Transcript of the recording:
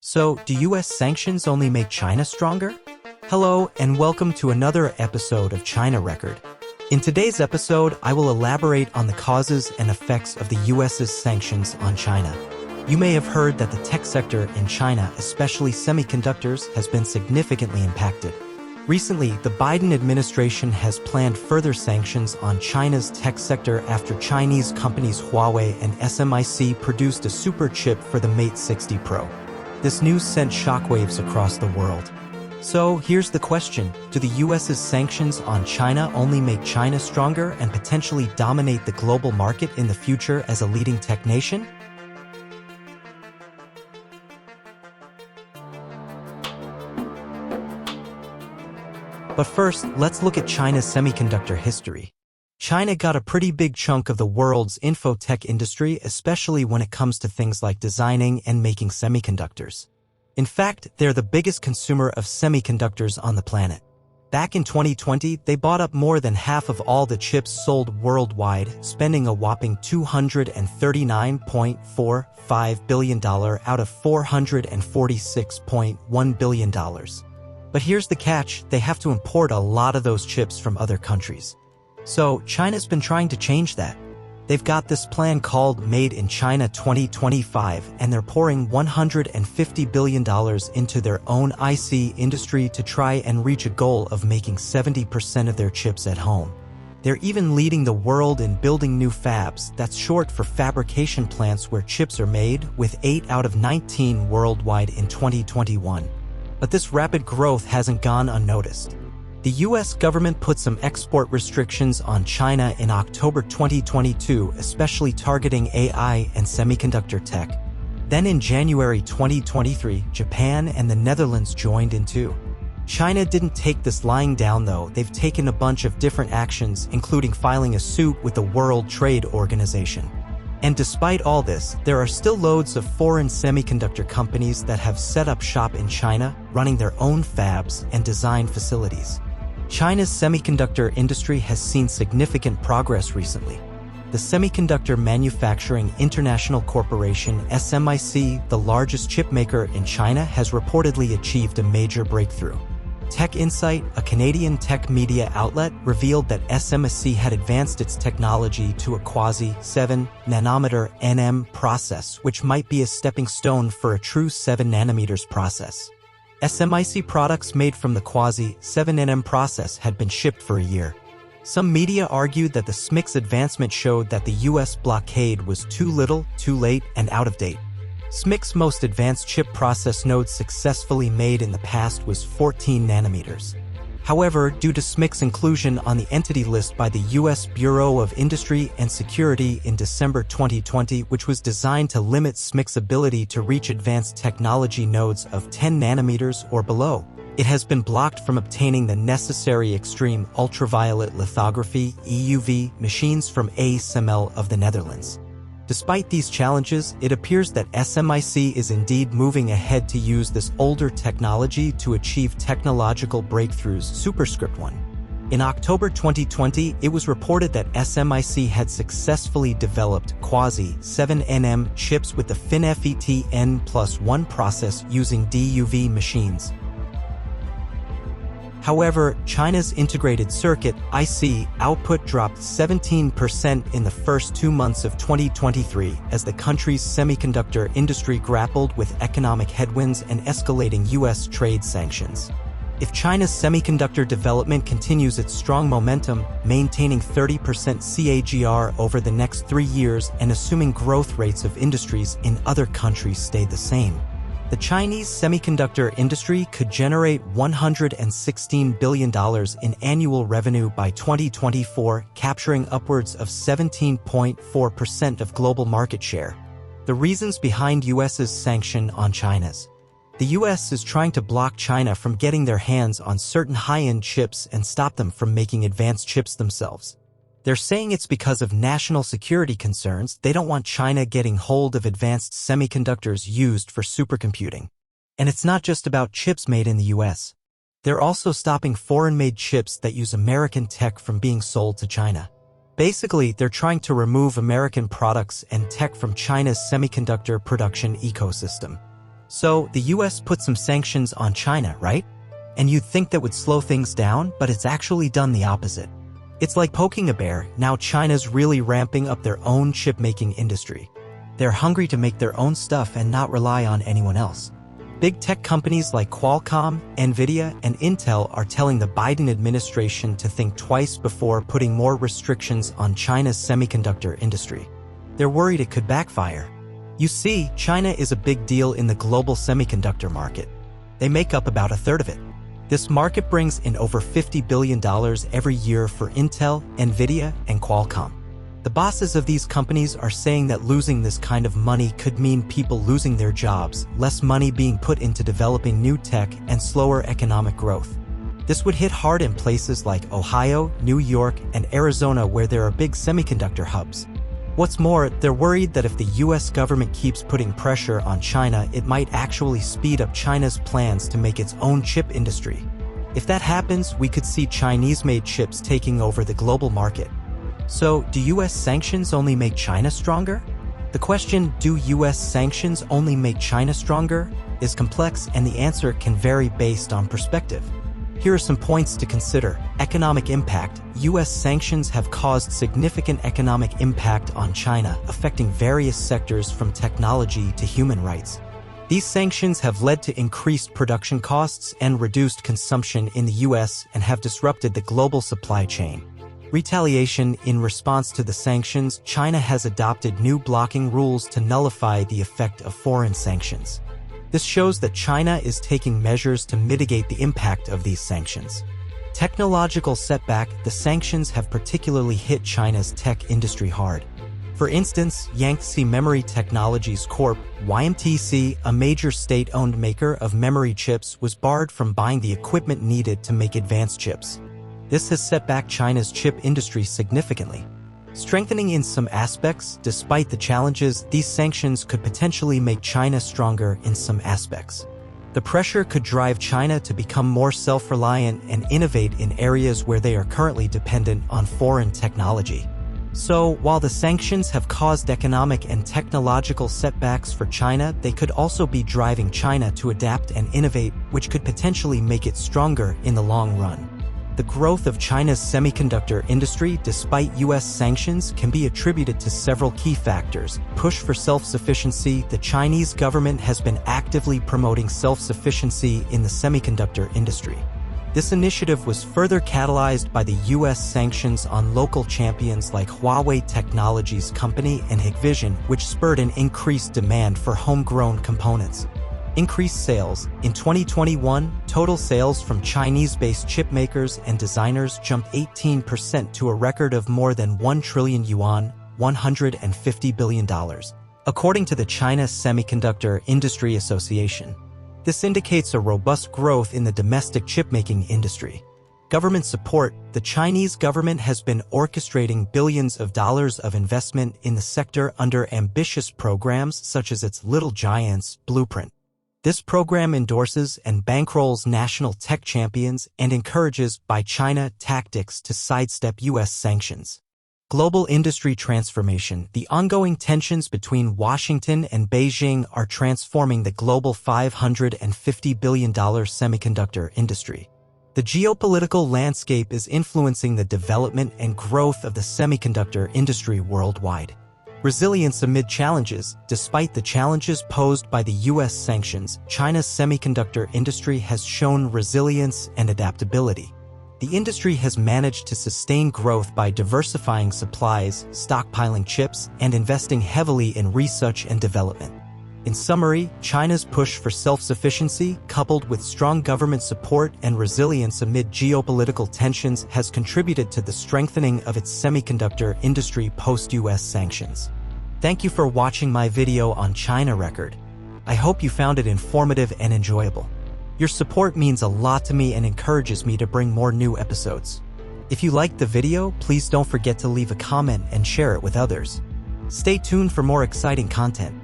So, do US sanctions only make China stronger? Hello, and welcome to another episode of China Record. In today's episode, I will elaborate on the causes and effects of the US's sanctions on China. You may have heard that the tech sector in China, especially semiconductors, has been significantly impacted. Recently, the Biden administration has planned further sanctions on China's tech sector after Chinese companies Huawei and SMIC produced a super chip for the Mate 60 Pro. This news sent shockwaves across the world. So, here's the question. Do the US's sanctions on China only make China stronger and potentially dominate the global market in the future as a leading tech nation? But first, let's look at China's semiconductor history. China got a pretty big chunk of the world's infotech industry, especially when it comes to things like designing and making semiconductors. In fact, they're the biggest consumer of semiconductors on the planet. Back in 2020, they bought up more than half of all the chips sold worldwide, spending a whopping $239.45 billion out of $446.1 billion. But here's the catch, they have to import a lot of those chips from other countries. So, China's been trying to change that. They've got this plan called Made in China 2025, and they're pouring $150 billion into their own IC industry to try and reach a goal of making 70% of their chips at home. They're even leading the world in building new fabs, that's short for fabrication plants where chips are made, with 8 out of 19 worldwide in 2021. But this rapid growth hasn't gone unnoticed. The US government put some export restrictions on China in October 2022, especially targeting AI and semiconductor tech. Then in January 2023, Japan and the Netherlands joined in too. China didn't take this lying down though. They've taken a bunch of different actions, including filing a suit with the World Trade Organization. And despite all this, there are still loads of foreign semiconductor companies that have set up shop in China, running their own fabs and design facilities. China's semiconductor industry has seen significant progress recently. The Semiconductor Manufacturing International Corporation (SMIC), the largest chip maker in China, has reportedly achieved a major breakthrough. Tech Insight, a Canadian tech media outlet, revealed that SMIC had advanced its technology to a quasi-7-nanometer NM process, which might be a stepping stone for a true 7 nanometers process. SMIC products made from the quasi-7nm process had been shipped for a year. Some media argued that the SMIC's advancement showed that the US blockade was too little, too late, and out of date. SMIC's most advanced chip process node successfully made in the past was 14 nanometers. However, due to SMIC's inclusion on the entity list by the US Bureau of Industry and Security in December 2020, which was designed to limit SMIC's ability to reach advanced technology nodes of 10 nanometers or below, it has been blocked from obtaining the necessary extreme ultraviolet lithography (EUV) machines from ASML of the Netherlands. Despite these challenges, it appears that SMIC is indeed moving ahead to use this older technology to achieve technological breakthroughs. Superscript 1. In October 2020, it was reported that SMIC had successfully developed quasi-7nm chips with the FinFET N+1 process using DUV machines. However, China's integrated circuit (IC) output dropped 17% in the first 2 months of 2023 as the country's semiconductor industry grappled with economic headwinds and escalating US trade sanctions. If China's semiconductor development continues its strong momentum, maintaining 30% CAGR over the next 3 years and assuming growth rates of industries in other countries stay the same, the Chinese semiconductor industry could generate $116 billion in annual revenue by 2024, capturing upwards of 17.4% of global market share. The reasons behind US's sanction on China's. The US is trying to block China from getting their hands on certain high-end chips and stop them from making advanced chips themselves. They're saying it's because of national security concerns. They don't want China getting hold of advanced semiconductors used for supercomputing. And it's not just about chips made in the US. They're also stopping foreign-made chips that use American tech from being sold to China. Basically, they're trying to remove American products and tech from China's semiconductor production ecosystem. So, the US put some sanctions on China, right? And you'd think that would slow things down, but it's actually done the opposite. It's like poking a bear. Now China's really ramping up their own chip-making industry. They're hungry to make their own stuff and not rely on anyone else. Big tech companies like Qualcomm, Nvidia, and Intel are telling the Biden administration to think twice before putting more restrictions on China's semiconductor industry. They're worried it could backfire. You see, China is a big deal in the global semiconductor market. They make up about a third of it. This market brings in over $50 billion every year for Intel, Nvidia, and Qualcomm. The bosses of these companies are saying that losing this kind of money could mean people losing their jobs, less money being put into developing new tech, and slower economic growth. This would hit hard in places like Ohio, New York, and Arizona where there are big semiconductor hubs. What's more, they're worried that if the US government keeps putting pressure on China, it might actually speed up China's plans to make its own chip industry. If that happens, we could see Chinese-made chips taking over the global market. So, do US sanctions only make China stronger? The question, do US sanctions only make China stronger, is complex, and the answer can vary based on perspective. Here are some points to consider. Economic impact. US sanctions have caused significant economic impact on China, affecting various sectors from technology to human rights. These sanctions have led to increased production costs and reduced consumption in the US and have disrupted the global supply chain. Retaliation. In response to the sanctions, China has adopted new blocking rules to nullify the effect of foreign sanctions. This shows that China is taking measures to mitigate the impact of these sanctions. Technological setback. The sanctions have particularly hit China's tech industry hard. For instance, Yangtze Memory Technologies Corp., YMTC, a major state-owned maker of memory chips, was barred from buying the equipment needed to make advanced chips. This has set back China's chip industry significantly. Strengthening in some aspects, despite the challenges, these sanctions could potentially make China stronger in some aspects. The pressure could drive China to become more self-reliant and innovate in areas where they are currently dependent on foreign technology. So, while the sanctions have caused economic and technological setbacks for China, they could also be driving China to adapt and innovate, which could potentially make it stronger in the long run. The growth of China's semiconductor industry, despite US sanctions, can be attributed to several key factors. Push for self-sufficiency. The Chinese government has been actively promoting self-sufficiency in the semiconductor industry. This initiative was further catalyzed by the US sanctions on local champions like Huawei Technologies Company and Hikvision, which spurred an increased demand for homegrown components. Increased sales. In 2021, total sales from Chinese-based chip makers and designers jumped 18% to a record of more than 1 trillion yuan, $150 billion, according to the China Semiconductor Industry Association. This indicates a robust growth in the domestic chip-making industry. Government support. The Chinese government has been orchestrating billions of dollars of investment in the sector under ambitious programs such as its Little Giants Blueprint. This program endorses and bankrolls national tech champions and encourages Buy China tactics to sidestep US sanctions. Global industry transformation. The ongoing tensions between Washington and Beijing are transforming the global $550 billion semiconductor industry. The geopolitical landscape is influencing the development and growth of the semiconductor industry worldwide. Resilience amid challenges. Despite the challenges posed by the US sanctions, China's semiconductor industry has shown resilience and adaptability. The industry has managed to sustain growth by diversifying supplies, stockpiling chips, and investing heavily in research and development. In summary, China's push for self-sufficiency, coupled with strong government support and resilience amid geopolitical tensions, has contributed to the strengthening of its semiconductor industry post-US sanctions. Thank you for watching my video on China Record. I hope you found it informative and enjoyable. Your support means a lot to me and encourages me to bring more new episodes. If you liked the video, please don't forget to leave a comment and share it with others. Stay tuned for more exciting content.